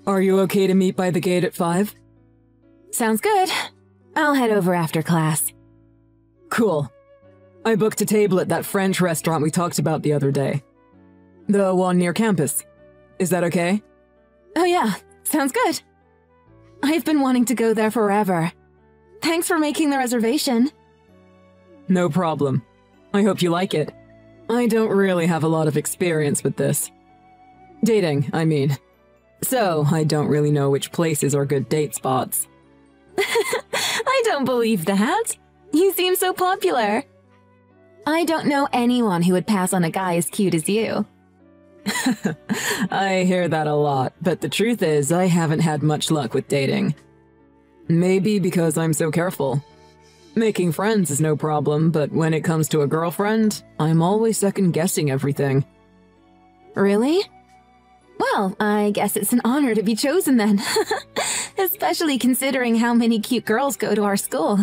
Are you okay to meet by the gate at 5? Sounds good. I'll head over after class. Cool. I booked a table at that French restaurant we talked about the other day. The one near campus. Is that okay? Oh yeah, sounds good. I've been wanting to go there forever. Thanks for making the reservation. No problem. I hope you like it. I don't really have a lot of experience with this. Dating, I mean. So, I don't really know which places are good date spots. I don't believe that. You seem so popular. I don't know anyone who would pass on a guy as cute as you. I hear that a lot, but the truth is I haven't had much luck with dating. Maybe because I'm so careful. Making friends is no problem, but when it comes to a girlfriend, I'm always second-guessing everything. Really? Well, I guess it's an honor to be chosen then. Especially considering how many cute girls go to our school.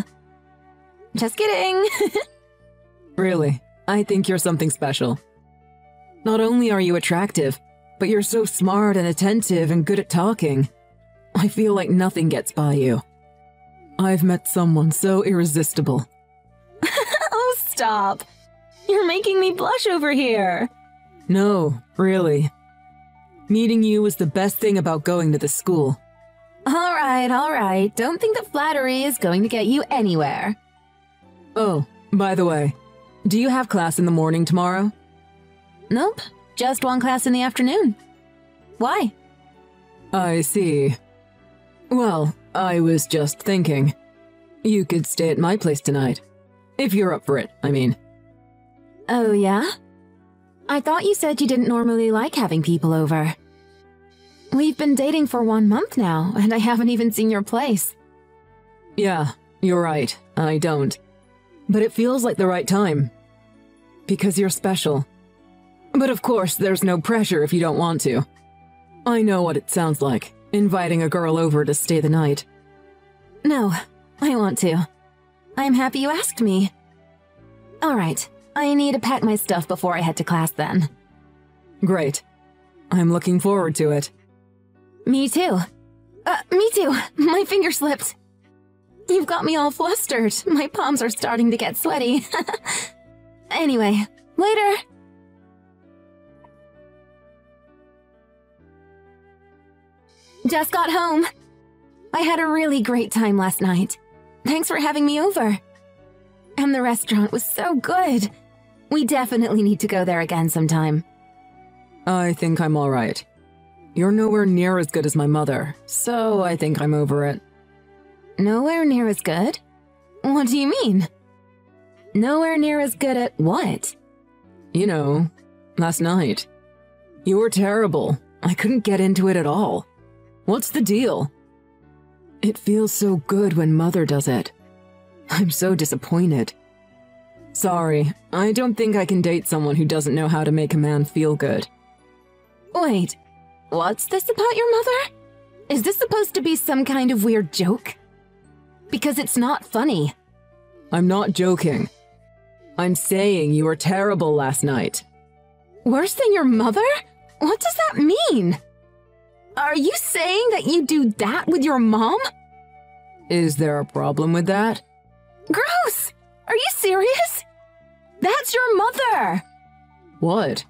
Just kidding. Really, I think you're something special. Not only are you attractive, but you're so smart and attentive and good at talking. I feel like nothing gets by you. I've met someone so irresistible. Oh, stop. You're making me blush over here. No, really. Meeting you was the best thing about going to this school. All right. Don't think that flattery is going to get you anywhere. Oh, by the way, do you have class in the morning tomorrow? Nope, just one class in the afternoon. Why? I see. Well, I was just thinking. You could stay at my place tonight. If you're up for it, I mean. Oh, yeah? I thought you said you didn't normally like having people over. We've been dating for 1 month now, and I haven't even seen your place. Yeah, you're right, I don't. But it feels like the right time. Because you're special. But of course, there's no pressure if you don't want to. I know what it sounds like, inviting a girl over to stay the night. No, I want to. I'm happy you asked me. Alright, I need to pack my stuff before I head to class then. Great. I'm looking forward to it. Me too. Me too. My finger slipped. You've got me all flustered. My palms are starting to get sweaty. Anyway, later. Just got home. I had a really great time last night. Thanks for having me over. And the restaurant was so good. We definitely need to go there again sometime. I think I'm all right. You're nowhere near as good as my mother, so I think I'm over it. Nowhere near as good? What do you mean? Nowhere near as good at what? You know, last night. You were terrible. I couldn't get into it at all. What's the deal? It feels so good when Mother does it. I'm so disappointed. Sorry, I don't think I can date someone who doesn't know how to make a man feel good. Wait, what's this about your mother? Is this supposed to be some kind of weird joke? Because it's not funny. I'm not joking. I'm saying you were terrible last night. Worse than your mother? What does that mean? Are you saying that you do that with your mom? Is there a problem with that? Gross! Are you serious? That's your mother! What?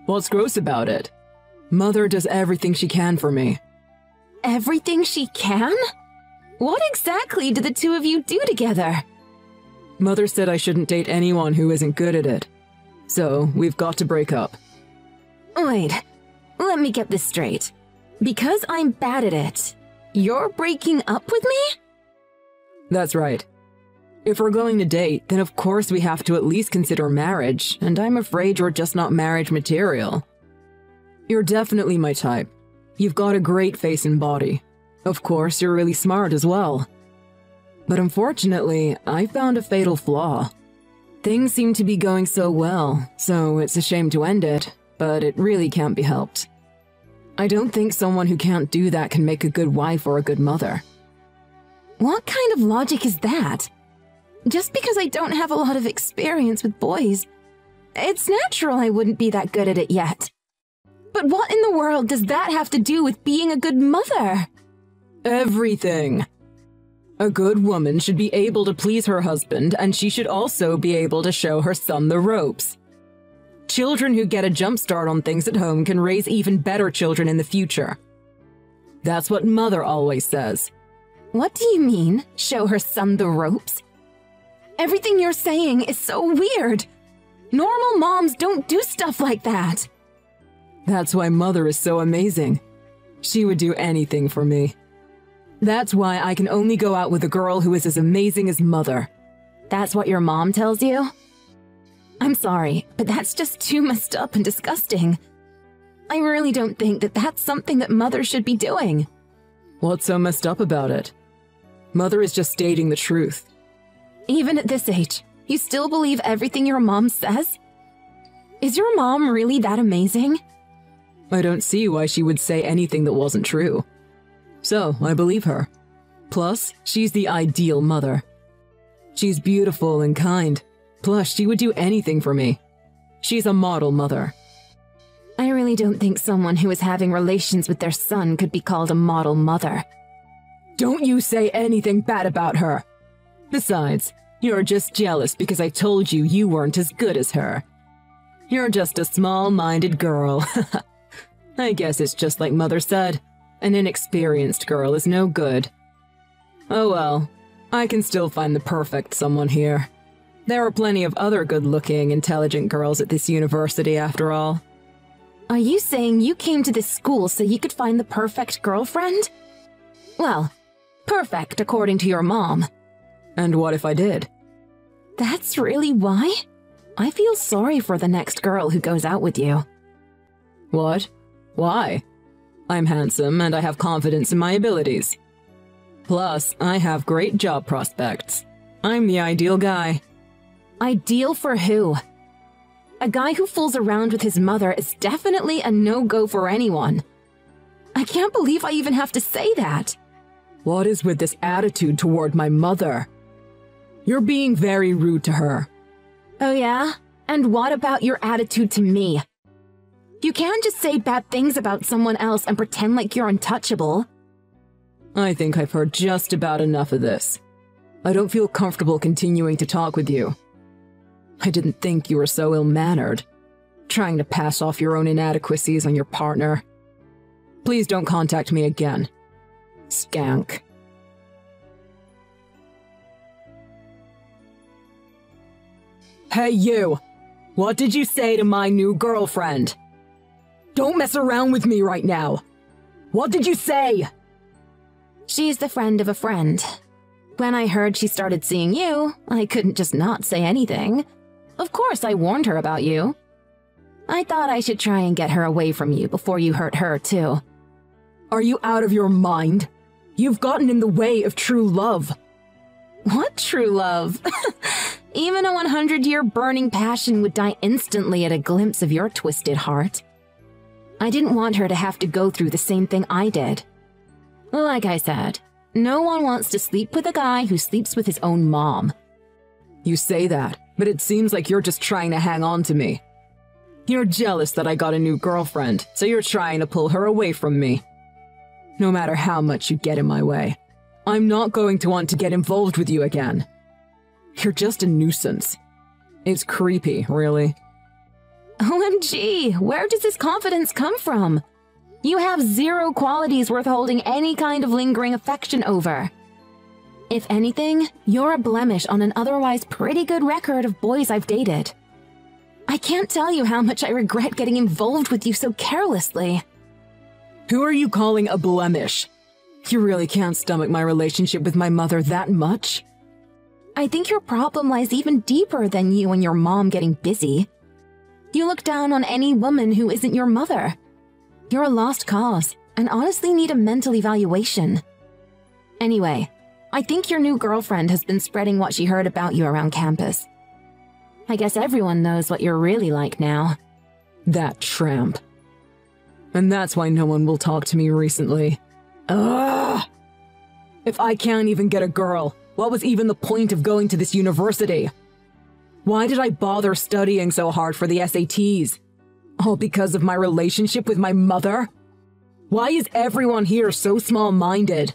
What's gross about it? Mother does everything she can for me. Everything she can? What exactly do the two of you do together? Mother said I shouldn't date anyone who isn't good at it. So, we've got to break up. Wait, let me get this straight. Because I'm bad at it, you're breaking up with me? That's right. If we're going to date, then of course we have to at least consider marriage, and I'm afraid you're just not marriage material. You're definitely my type. You've got a great face and body. Of course, you're really smart as well. But unfortunately, I found a fatal flaw. Things seem to be going so well, so it's a shame to end it, but it really can't be helped. I don't think someone who can't do that can make a good wife or a good mother. What kind of logic is that? Just because I don't have a lot of experience with boys, it's natural I wouldn't be that good at it yet. But what in the world does that have to do with being a good mother? Everything. A good woman should be able to please her husband, and she should also be able to show her son the ropes. Children who get a jump start on things at home can raise even better children in the future. That's what Mother always says. What do you mean, show her son the ropes? Everything you're saying is so weird. Normal moms don't do stuff like that. That's why Mother is so amazing. She would do anything for me. That's why I can only go out with a girl who is as amazing as Mother. That's what your mom tells you? I'm sorry, but that's just too messed up and disgusting. I really don't think that that's something that Mother should be doing. What's so messed up about it? Mother is just stating the truth. Even at this age, you still believe everything your mom says? Is your mom really that amazing? I don't see why she would say anything that wasn't true. So, I believe her. Plus, she's the ideal mother. She's beautiful and kind. Plus, she would do anything for me. She's a model mother. I really don't think someone who is having relations with their son could be called a model mother. Don't you say anything bad about her. Besides, you're just jealous because I told you you weren't as good as her. You're just a small-minded girl. I guess it's just like Mother said. An inexperienced girl is no good. Oh well, I can still find the perfect someone here. There are plenty of other good-looking, intelligent girls at this university after all. Are you saying you came to this school so you could find the perfect girlfriend? Well, perfect according to your mom. And what if I did? That's really why? I feel sorry for the next girl who goes out with you. What? Why? I'm handsome and I have confidence in my abilities. Plus, I have great job prospects. I'm the ideal guy. Ideal for who? A guy who fools around with his mother is definitely a no-go for anyone. I can't believe I even have to say that. What is with this attitude toward my mother? You're being very rude to her. Oh yeah? And what about your attitude to me? You can't just say bad things about someone else and pretend like you're untouchable. I think I've heard just about enough of this. I don't feel comfortable continuing to talk with you. I didn't think you were so ill-mannered, trying to pass off your own inadequacies on your partner. Please don't contact me again. Skank. Hey you! What did you say to my new girlfriend? Don't mess around with me right now! What did you say? She's the friend of a friend. When I heard she started seeing you, I couldn't just not say anything. Of course I warned her about you. I thought I should try and get her away from you before you hurt her too. Are you out of your mind? You've gotten in the way of true love. What true love? Even a 100-year burning passion would die instantly at a glimpse of your twisted heart. I didn't want her to have to go through the same thing I did. Like I said, no one wants to sleep with a guy who sleeps with his own mom. You say that, but it seems like you're just trying to hang on to me. You're jealous that I got a new girlfriend, so you're trying to pull her away from me. No matter how much you get in my way, I'm not going to want to get involved with you again. You're just a nuisance. It's creepy, really. OMG, where does this confidence come from? You have zero qualities worth holding any kind of lingering affection over. If anything, you're a blemish on an otherwise pretty good record of boys I've dated. I can't tell you how much I regret getting involved with you so carelessly. Who are you calling a blemish? You really can't stomach my relationship with my mother that much? I think your problem lies even deeper than you and your mom getting busy. You look down on any woman who isn't your mother. You're a lost cause, and honestly need a mental evaluation. Anyway, I think your new girlfriend has been spreading what she heard about you around campus. I guess everyone knows what you're really like now. That tramp. And that's why no one will talk to me recently. Ugh! If I can't even get a girl, what was even the point of going to this university? Why did I bother studying so hard for the SATs? All because of my relationship with my mother? Why is everyone here so small-minded?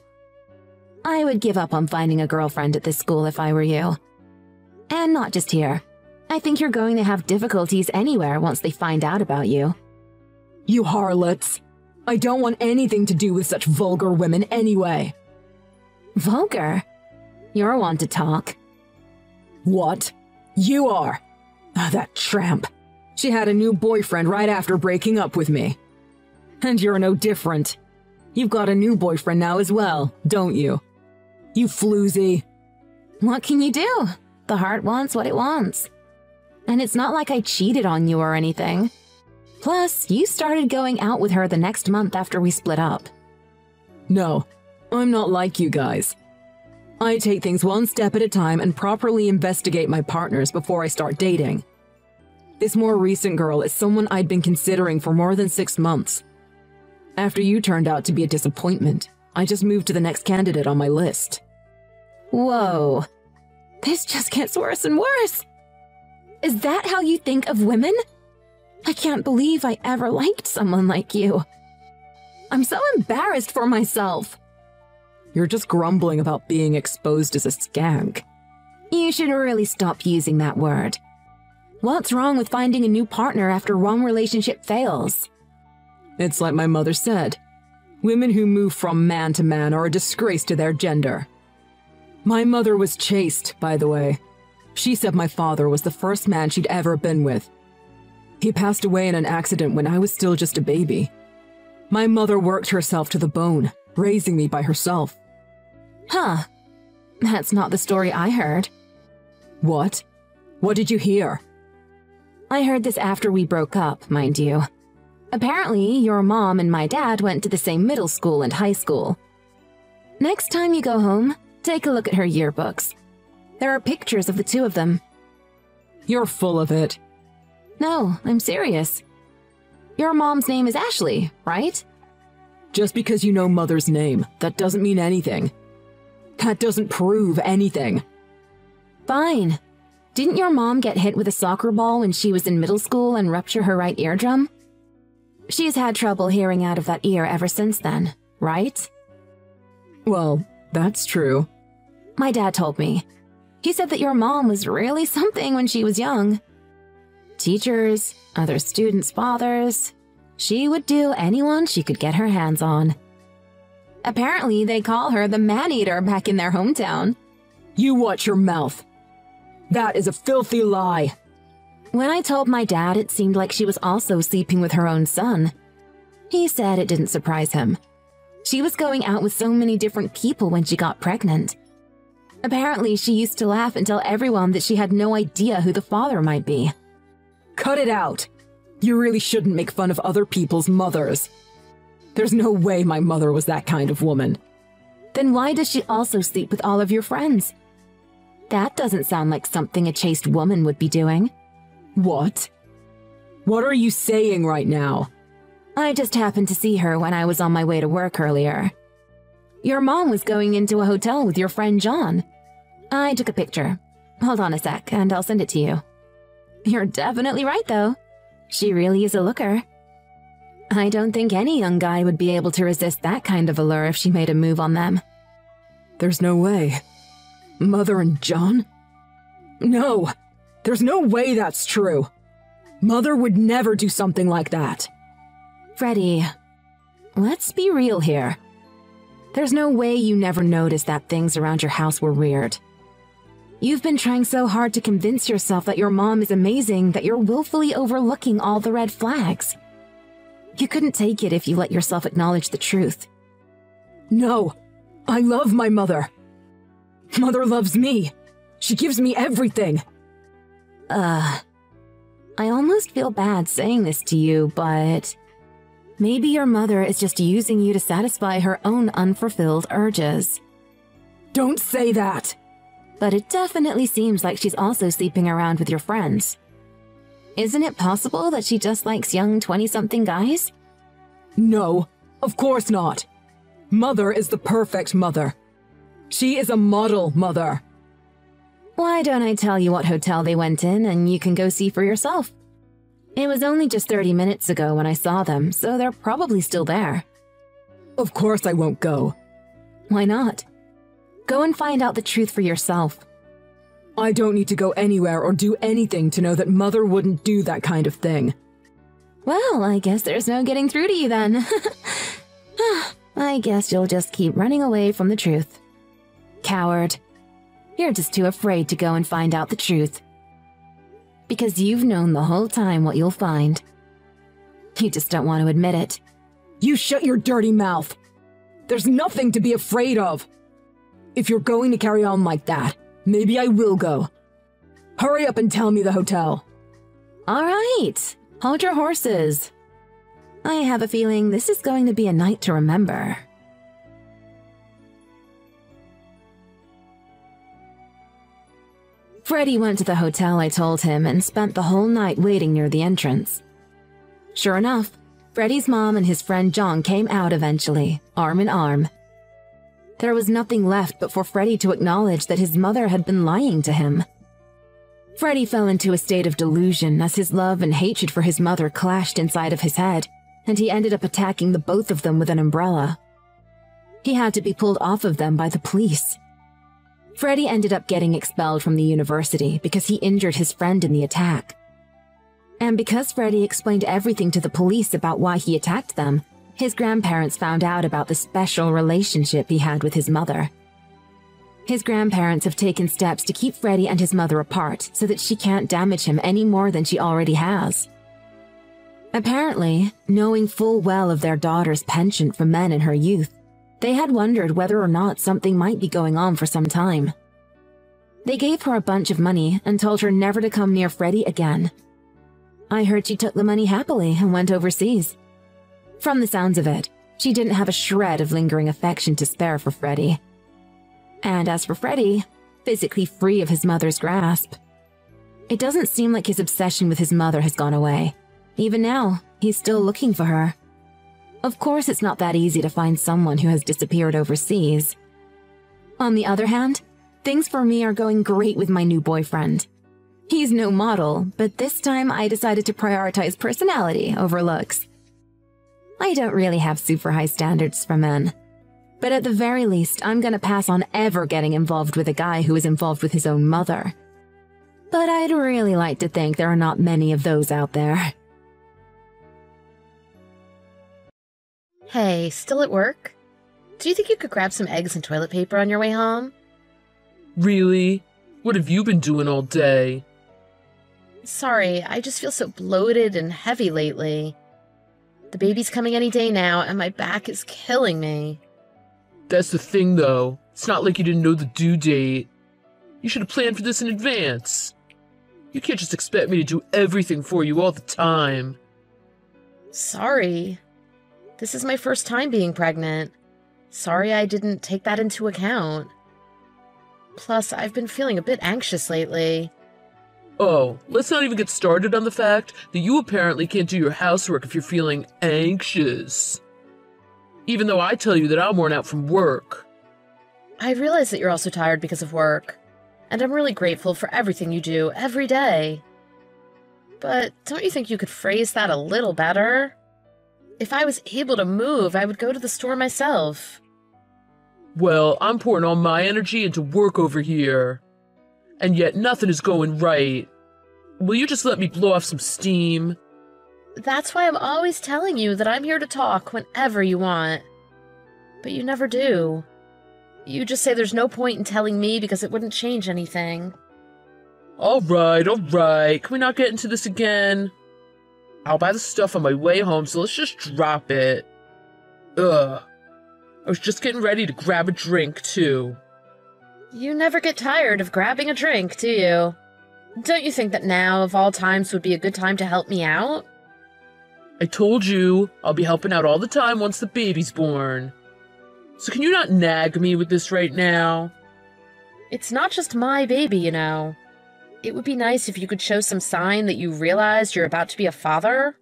I would give up on finding a girlfriend at this school if I were you. And not just here. I think you're going to have difficulties anywhere once they find out about you. You harlots. I don't want anything to do with such vulgar women anyway. Vulgar? You're one to talk. What? You are. That tramp. She had a new boyfriend right after breaking up with me. And you're no different. You've got a new boyfriend now as well, don't you? You floozy. What can you do? The heart wants what it wants. And it's not like I cheated on you or anything. Plus, you started going out with her the next month after we split up. No, I'm not like you guys. I take things one step at a time and properly investigate my partners before I start dating. This more recent girl is someone I'd been considering for more than 6 months. After you turned out to be a disappointment, I just moved to the next candidate on my list. Whoa. This just gets worse and worse. Is that how you think of women? I can't believe I ever liked someone like you. I'm so embarrassed for myself. You're just grumbling about being exposed as a skank. You should really stop using that word. What's wrong with finding a new partner after one relationship fails? It's like my mother said. Women who move from man to man are a disgrace to their gender. My mother was chaste, by the way. She said my father was the first man she'd ever been with. He passed away in an accident when I was still just a baby. My mother worked herself to the bone, raising me by herself. Huh. That's not the story I heard. What? What did you hear? I heard this after we broke up, mind you. Apparently, your mom and my dad went to the same middle school and high school. Next time you go home, take a look at her yearbooks. There are pictures of the two of them. You're full of it. No, I'm serious. Your mom's name is Ashley, right? Just because you know Mother's name, that doesn't mean anything. That doesn't prove anything. Fine. Didn't your mom get hit with a soccer ball when she was in middle school and rupture her right eardrum? She's had trouble hearing out of that ear ever since then, right? Well, that's true. My dad told me. He said that your mom was really something when she was young. Teachers, other students' fathers. She would do anyone she could get her hands on. Apparently, they call her the man-eater back in their hometown. You watch your mouth. That is a filthy lie. When I told my dad, it seemed like she was also sleeping with her own son. He said it didn't surprise him. She was going out with so many different people when she got pregnant. Apparently, she used to laugh and tell everyone that she had no idea who the father might be. Cut it out. You really shouldn't make fun of other people's mothers. There's no way my mother was that kind of woman. Then why does she also sleep with all of your friends? That doesn't sound like something a chaste woman would be doing. What? What are you saying right now? I just happened to see her when I was on my way to work earlier. Your mom was going into a hotel with your friend John. I took a picture. Hold on a sec, and I'll send it to you. You're definitely right, though. She really is a looker. I don't think any young guy would be able to resist that kind of allure if she made a move on them. There's no way. Mother and John? No, there's no way that's true. Mother would never do something like that. Freddie, let's be real here. There's no way you never noticed that things around your house were weird. You've been trying so hard to convince yourself that your mom is amazing that you're willfully overlooking all the red flags. You couldn't take it if you let yourself acknowledge the truth. No, I love my mother. Mother loves me. She gives me everything. I almost feel bad saying this to you, but maybe your mother is just using you to satisfy her own unfulfilled urges. Don't say that. But it definitely seems like she's also sleeping around with your friends. Isn't it possible that she just likes young 20-something guys? No, of course not. Mother is the perfect mother. She is a model mother. Why don't I tell you what hotel they went in and you can go see for yourself? It was only just 30 minutes ago when I saw them, so they're probably still there. Of course I won't go. Why not? Go and find out the truth for yourself. I don't need to go anywhere or do anything to know that Mother wouldn't do that kind of thing. Well, I guess there's no getting through to you then. I guess you'll just keep running away from the truth. Coward. You're just too afraid to go and find out the truth. Because you've known the whole time what you'll find. You just don't want to admit it. You shut your dirty mouth! There's nothing to be afraid of! If you're going to carry on like that, maybe I will go. Hurry up and tell me the hotel. All right, hold your horses. I have a feeling this is going to be a night to remember. Freddy went to the hotel I told him and spent the whole night waiting near the entrance. Sure enough, Freddy's mom and his friend John came out eventually, arm in arm. There was nothing left but for Freddy to acknowledge that his mother had been lying to him. Freddy fell into a state of delusion as his love and hatred for his mother clashed inside of his head, and he ended up attacking the both of them with an umbrella. He had to be pulled off of them by the police. Freddy ended up getting expelled from the university because he injured his friend in the attack. And because Freddy explained everything to the police about why he attacked them, his grandparents found out about the special relationship he had with his mother. His grandparents have taken steps to keep Freddy and his mother apart so that she can't damage him any more than she already has. Apparently, knowing full well of their daughter's penchant for men in her youth, they had wondered whether or not something might be going on for some time. They gave her a bunch of money and told her never to come near Freddy again. I heard she took the money happily and went overseas. From the sounds of it, she didn't have a shred of lingering affection to spare for Freddy. And as for Freddy, physically free of his mother's grasp, it doesn't seem like his obsession with his mother has gone away. Even now, he's still looking for her. Of course, it's not that easy to find someone who has disappeared overseas. On the other hand, things for me are going great with my new boyfriend. He's no model, but this time I decided to prioritize personality over looks. I don't really have super high standards for men. But at the very least, I'm gonna pass on ever getting involved with a guy who is involved with his own mother. But I'd really like to think there are not many of those out there. Hey, still at work? Do you think you could grab some eggs and toilet paper on your way home? Really? What have you been doing all day? Sorry, I just feel so bloated and heavy lately. The baby's coming any day now, and my back is killing me. That's the thing, though. It's not like you didn't know the due date. You should have planned for this in advance. You can't just expect me to do everything for you all the time. Sorry. This is my first time being pregnant. Sorry I didn't take that into account. Plus, I've been feeling a bit anxious lately. Oh, let's not even get started on the fact that you apparently can't do your housework if you're feeling anxious. Even though I tell you that I'm worn out from work. I realize that you're also tired because of work, and I'm really grateful for everything you do every day. But don't you think you could phrase that a little better? If I was able to move, I would go to the store myself. Well, I'm pouring all my energy into work over here. And yet nothing is going right. Will you just let me blow off some steam? That's why I'm always telling you that I'm here to talk whenever you want. But you never do. You just say there's no point in telling me because it wouldn't change anything. Alright. Can we not get into this again? I'll buy the stuff on my way home, so let's just drop it. Ugh. I was just getting ready to grab a drink, too. You never get tired of grabbing a drink, do you? Don't you think that now, of all times, would be a good time to help me out? I told you, I'll be helping out all the time once the baby's born. So can you not nag me with this right now? It's not just my baby, you know. It would be nice if you could show some sign that you realized you're about to be a father.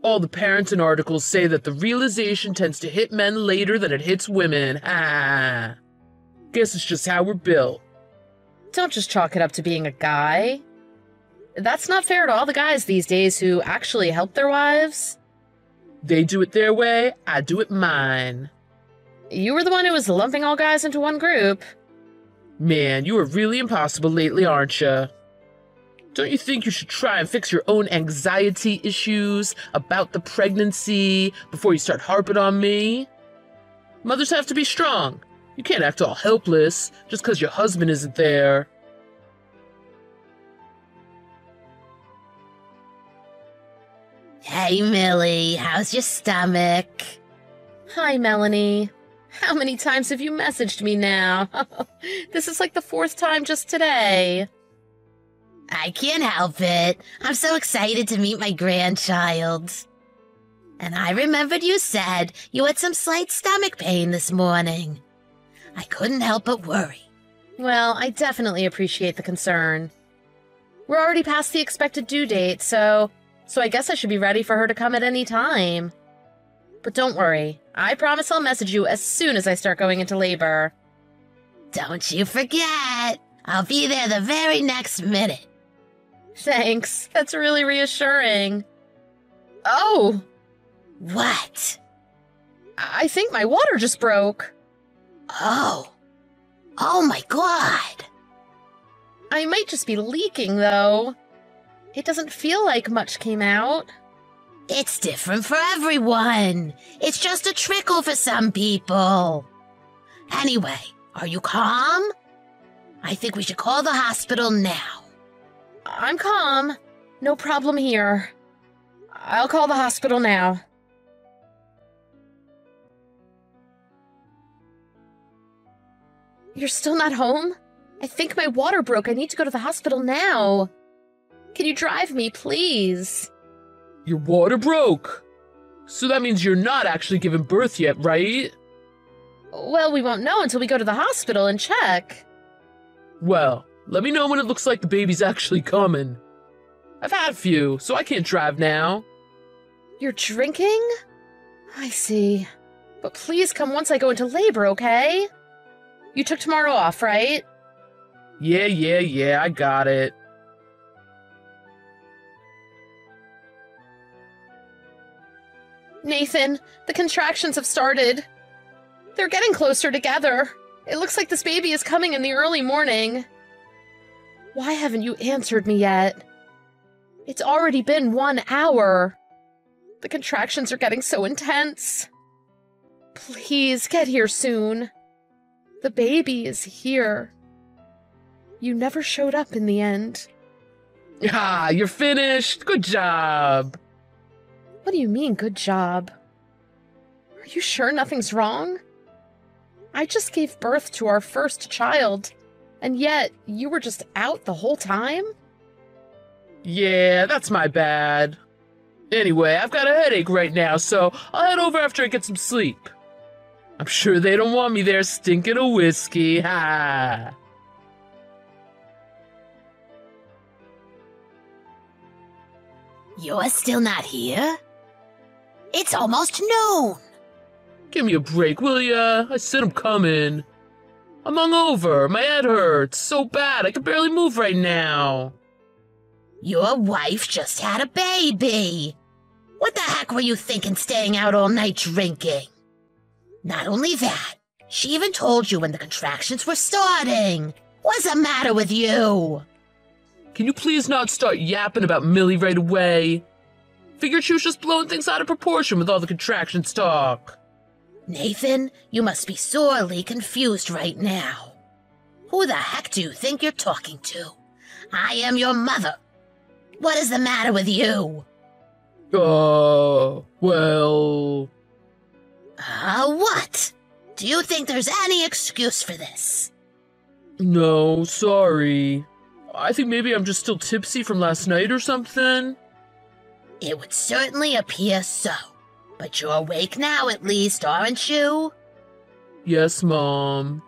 All the parents and articles say that the realization tends to hit men later than it hits women. Ha! Guess it's just how we're built. Don't just chalk it up to being a guy. That's not fair to all the guys these days who actually help their wives. They do it their way, I do it mine. You were the one who was lumping all guys into one group. Man, you are really impossible lately, aren't you? Don't you think you should try and fix your own anxiety issues about the pregnancy before you start harping on me? Mothers have to be strong. You can't act all helpless just because your husband isn't there. Hey, Millie, how's your stomach? Hi, Melanie. How many times have you messaged me now? This is like the 4th time just today. I can't help it. I'm so excited to meet my grandchild. And I remembered you said you had some slight stomach pain this morning. I couldn't help but worry. Well, I definitely appreciate the concern. We're already past the expected due date, so I guess I should be ready for her to come at any time. But don't worry, I promise I'll message you as soon as I start going into labor. Don't you forget. I'll be there the very next minute. Thanks, that's really reassuring. Oh! What? I think my water just broke. Oh. Oh my God. I might just be leaking, though. It doesn't feel like much came out. It's different for everyone. It's just a trickle for some people. Anyway, are you calm? I think we should call the hospital now. I'm calm. No problem here. I'll call the hospital now. You're still not home? I think my water broke. I need to go to the hospital now. Can you drive me, please? Your water broke. So that means you're not actually giving birth yet, right? Well, we won't know until we go to the hospital and check. Well, let me know when it looks like the baby's actually coming. I've had a few, so I can't drive now. You're drinking? I see. But please come once I go into labor, okay? You took tomorrow off, right? Yeah, I got it. Nathan, the contractions have started. They're getting closer together. It looks like this baby is coming in the early morning. Why haven't you answered me yet? It's already been 1 hour. The contractions are getting so intense. Please get here soon. The baby is here. You never showed up in the end. Ah, you're finished. Good job. What do you mean, good job? Are you sure nothing's wrong? I just gave birth to our first child, and yet you were just out the whole time? Yeah, that's my bad. Anyway, I've got a headache right now, so I'll head over after I get some sleep. I'm sure they don't want me there stinking of whiskey, ha! You're still not here? It's almost noon. Give me a break, will ya? I said I'm coming. I'm hungover, my head hurts so bad I can barely move right now. Your wife just had a baby. What the heck were you thinking staying out all night drinking? Not only that, she even told you when the contractions were starting. What's the matter with you? Can you please not start yapping about Millie right away? Figured she was just blowing things out of proportion with all the contractions talk. Nathan, you must be sorely confused right now. Who the heck do you think you're talking to? I am your mother. What is the matter with you? Well... What? Do you think there's any excuse for this? No, sorry. I think maybe I'm just still tipsy from last night or something. It would certainly appear so. But you're awake now at least, aren't you? Yes, Mom.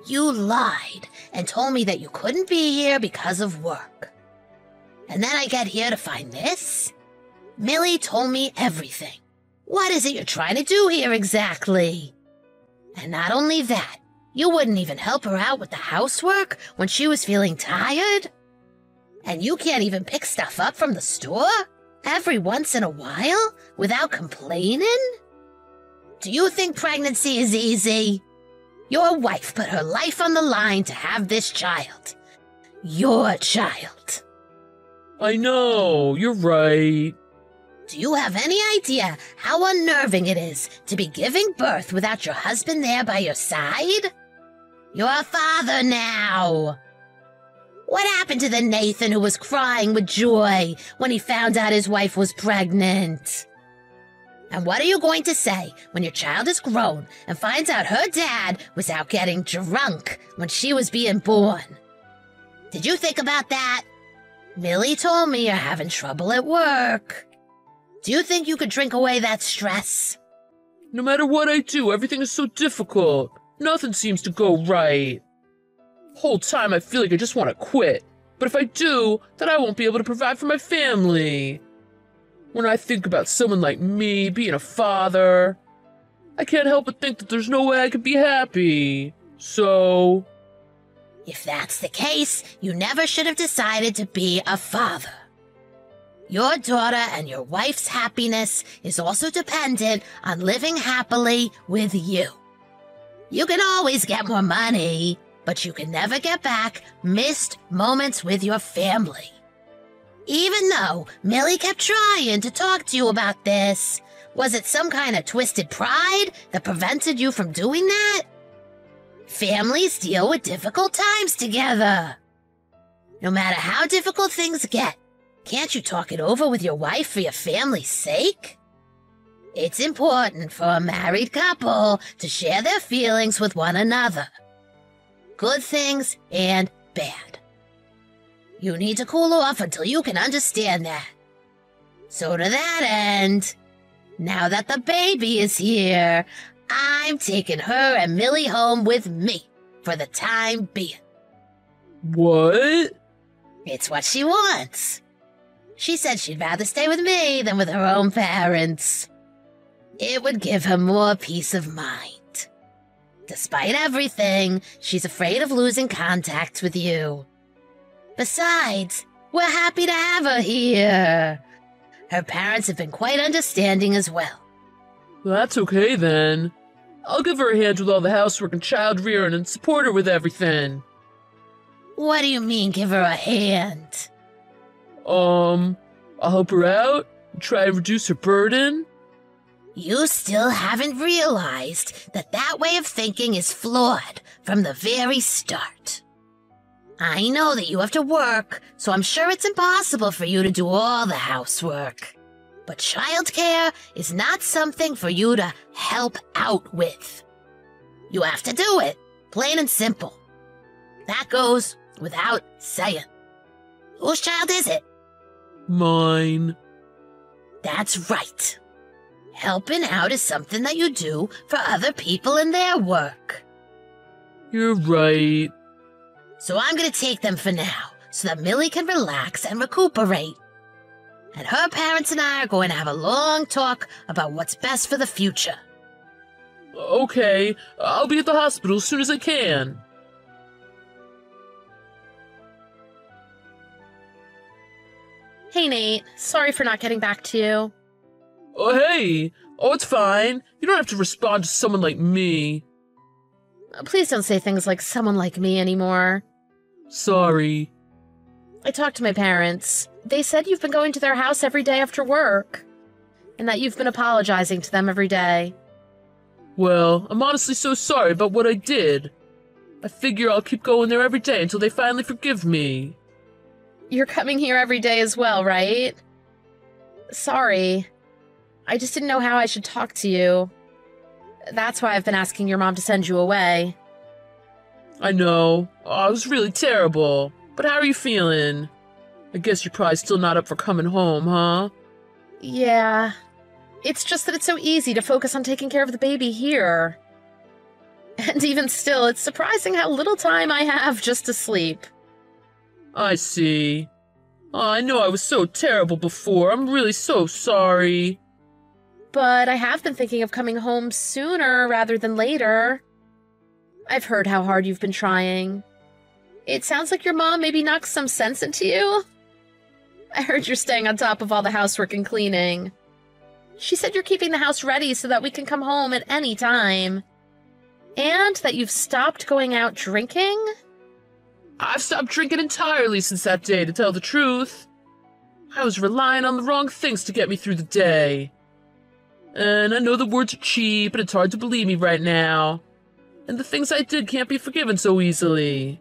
You lied and told me that you couldn't be here because of work. And then I get here to find this? Millie told me everything. What is it you're trying to do here exactly? And not only that, you wouldn't even help her out with the housework when she was feeling tired? And you can't even pick stuff up from the store every once in a while without complaining? Do you think pregnancy is easy? Your wife put her life on the line to have this child. Your child. I know, you're right. Do you have any idea how unnerving it is to be giving birth without your husband there by your side? You're a father now. What happened to the Nathan who was crying with joy when he found out his wife was pregnant? And what are you going to say when your child is grown and finds out her dad was out getting drunk when she was being born? Did you think about that? Millie told me you're having trouble at work. Do you think you could drink away that stress? No matter what I do, everything is so difficult. Nothing seems to go right. Whole time I feel like I just want to quit. But if I do, then I won't be able to provide for my family. When I think about someone like me being a father, I can't help but think that there's no way I could be happy. So... If that's the case, you never should have decided to be a father. Your daughter and your wife's happiness is also dependent on living happily with you. You can always get more money, but you can never get back missed moments with your family. Even though Millie kept trying to talk to you about this, was it some kind of twisted pride that prevented you from doing that? Families deal with difficult times together. No matter how difficult things get, can't you talk it over with your wife for your family's sake? It's important for a married couple to share their feelings with one another. Good things and bad. You need to cool off until you can understand that. So to that end, now that the baby is here, I'm taking her and Millie home with me for the time being. What? It's what she wants. She said she'd rather stay with me than with her own parents. It would give her more peace of mind. Despite everything, she's afraid of losing contact with you. Besides, we're happy to have her here. Her parents have been quite understanding as well. Well, that's okay then. I'll give her a hand with all the housework and child rearing and support her with everything. What do you mean, give her a hand? I'll help her out and try to reduce her burden. You still haven't realized that that way of thinking is flawed from the very start. I know that you have to work, so I'm sure it's impossible for you to do all the housework. But childcare is not something for you to help out with. You have to do it, plain and simple. That goes without saying. Whose child is it? Mine. That's right. Helping out is something that you do for other people in their work. You're right. So I'm gonna take them for now, so that Millie can relax and recuperate. And her parents and I are going to have a long talk about what's best for the future. Okay, I'll be at the hospital as soon as I can. Hey, Nate. Sorry for not getting back to you. Oh, hey! Oh, it's fine. You don't have to respond to someone like me. Please don't say things like someone like me anymore. Sorry. I talked to my parents. They said you've been going to their house every day after work, and that you've been apologizing to them every day. Well, I'm honestly so sorry about what I did. I figure I'll keep going there every day until they finally forgive me. You're coming here every day as well, right? Sorry. I just didn't know how I should talk to you. That's why I've been asking your mom to send you away. I know. Oh, it was really terrible. But how are you feeling? I guess you're probably still not up for coming home, huh? Yeah. It's just that it's so easy to focus on taking care of the baby here. And even still, it's surprising how little time I have just to sleep. I see. Oh, I know I was so terrible before. I'm really so sorry. But I have been thinking of coming home sooner rather than later. I've heard how hard you've been trying. It sounds like your mom maybe knocked some sense into you. I heard you're staying on top of all the housework and cleaning. She said you're keeping the house ready so that we can come home at any time. And that you've stopped going out drinking? I've stopped drinking entirely since that day, to tell the truth. I was relying on the wrong things to get me through the day. And I know the words are cheap, and it's hard to believe me right now. And the things I did can't be forgiven so easily.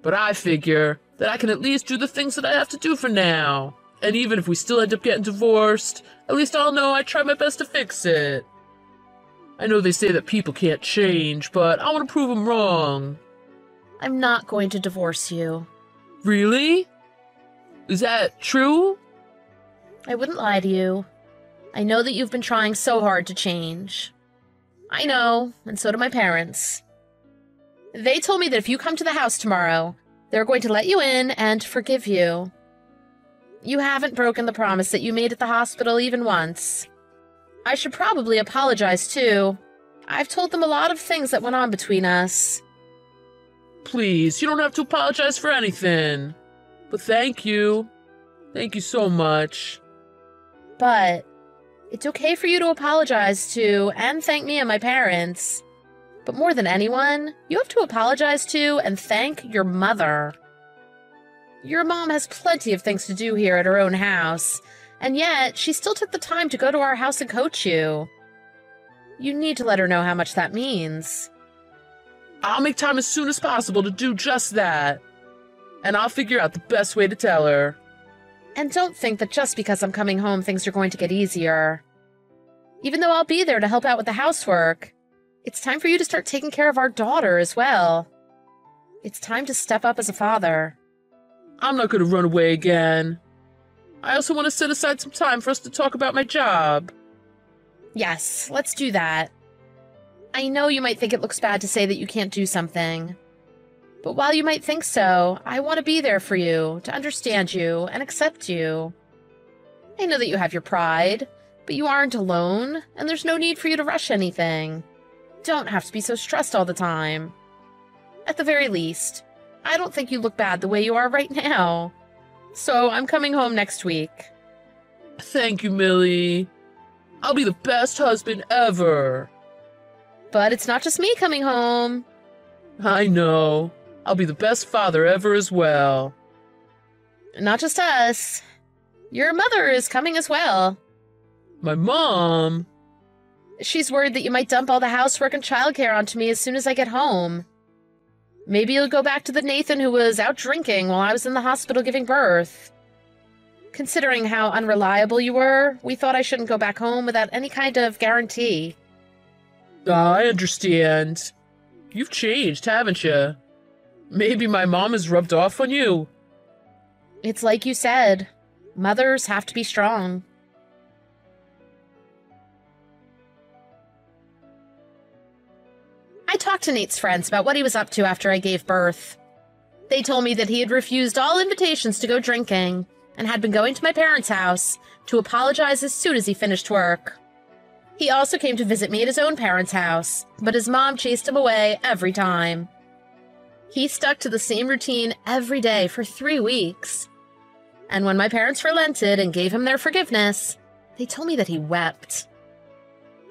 But I figure that I can at least do the things that I have to do for now. And even if we still end up getting divorced, at least I'll know I tried my best to fix it. I know they say that people can't change, but I want to prove them wrong. I'm not going to divorce you. Really? Is that true? I wouldn't lie to you. I know that you've been trying so hard to change. I know, and so do my parents. They told me that if you come to the house tomorrow, they're going to let you in and forgive you. You haven't broken the promise that you made at the hospital even once. I should probably apologize, too. I've told them a lot of things that went on between us. Please, you don't have to apologize for anything. But thank you. Thank you so much. But it's okay for you to apologize to and thank me and my parents. But more than anyone, you have to apologize to and thank your mother. Your mom has plenty of things to do here at her own house, and yet she still took the time to go to our house and coach you. You need to let her know how much that means. I'll make time as soon as possible to do just that. And I'll figure out the best way to tell her. And don't think that just because I'm coming home things are going to get easier. Even though I'll be there to help out with the housework, it's time for you to start taking care of our daughter as well. It's time to step up as a father. I'm not going to run away again. I also want to set aside some time for us to talk about my job. Yes, let's do that. I know you might think it looks bad to say that you can't do something. But while you might think so, I want to be there for you, to understand you and accept you. I know that you have your pride, but you aren't alone, and there's no need for you to rush anything. Don't have to be so stressed all the time. At the very least, I don't think you look bad the way you are right now. So I'm coming home next week. Thank you, Millie. I'll be the best husband ever. But it's not just me coming home. I know. I'll be the best father ever as well. Not just us. Your mother is coming as well. My mom? She's worried that you might dump all the housework and childcare onto me as soon as I get home. Maybe you'll go back to the Nathan who was out drinking while I was in the hospital giving birth. Considering how unreliable you were, we thought I shouldn't go back home without any kind of guarantee. I understand. You've changed, haven't you? Maybe my mom has rubbed off on you. It's like you said, mothers have to be strong. I talked to Nate's friends about what he was up to after I gave birth. They told me that he had refused all invitations to go drinking and had been going to my parents' house to apologize as soon as he finished work. He also came to visit me at his own parents' house, but his mom chased him away every time. He stuck to the same routine every day for 3 weeks. And when my parents relented and gave him their forgiveness, they told me that he wept.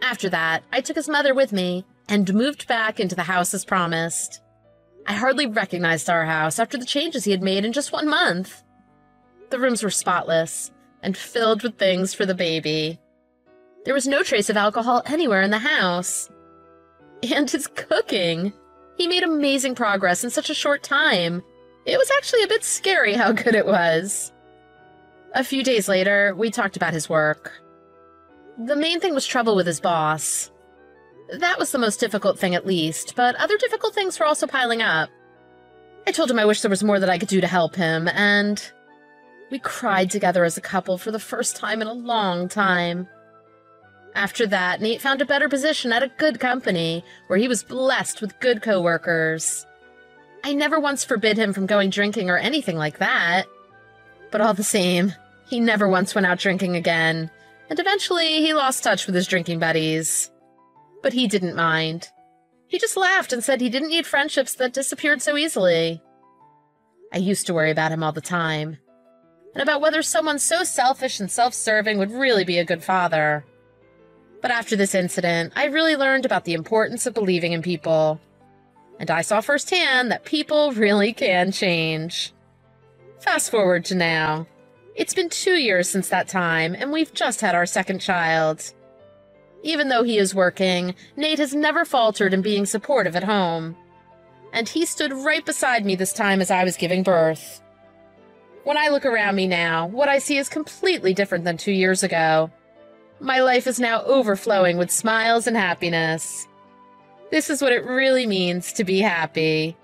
After that, I took his mother with me and moved back into the house as promised. I hardly recognized our house after the changes he had made in just 1 month. The rooms were spotless and filled with things for the baby. There was no trace of alcohol anywhere in the house. And his cooking. He made amazing progress in such a short time. It was actually a bit scary how good it was. A few days later, we talked about his work. The main thing was trouble with his boss. That was the most difficult thing at least, but other difficult things were also piling up. I told him I wish there was more that I could do to help him, and we cried together as a couple for the first time in a long time. After that, Nate found a better position at a good company, where he was blessed with good coworkers. I never once forbid him from going drinking or anything like that. But all the same, he never once went out drinking again, and eventually he lost touch with his drinking buddies. But he didn't mind. He just laughed and said he didn't need friendships that disappeared so easily. I used to worry about him all the time. and about whether someone so selfish and self-serving would really be a good father. But after this incident, I really learned about the importance of believing in people. And I saw firsthand that people really can change. Fast forward to now. It's been 2 years since that time, and we've just had our second child. Even though he is working, Nate has never faltered in being supportive at home. And he stood right beside me this time as I was giving birth. When I look around me now, what I see is completely different than 2 years ago. My life is now overflowing with smiles and happiness. This is what it really means to be happy.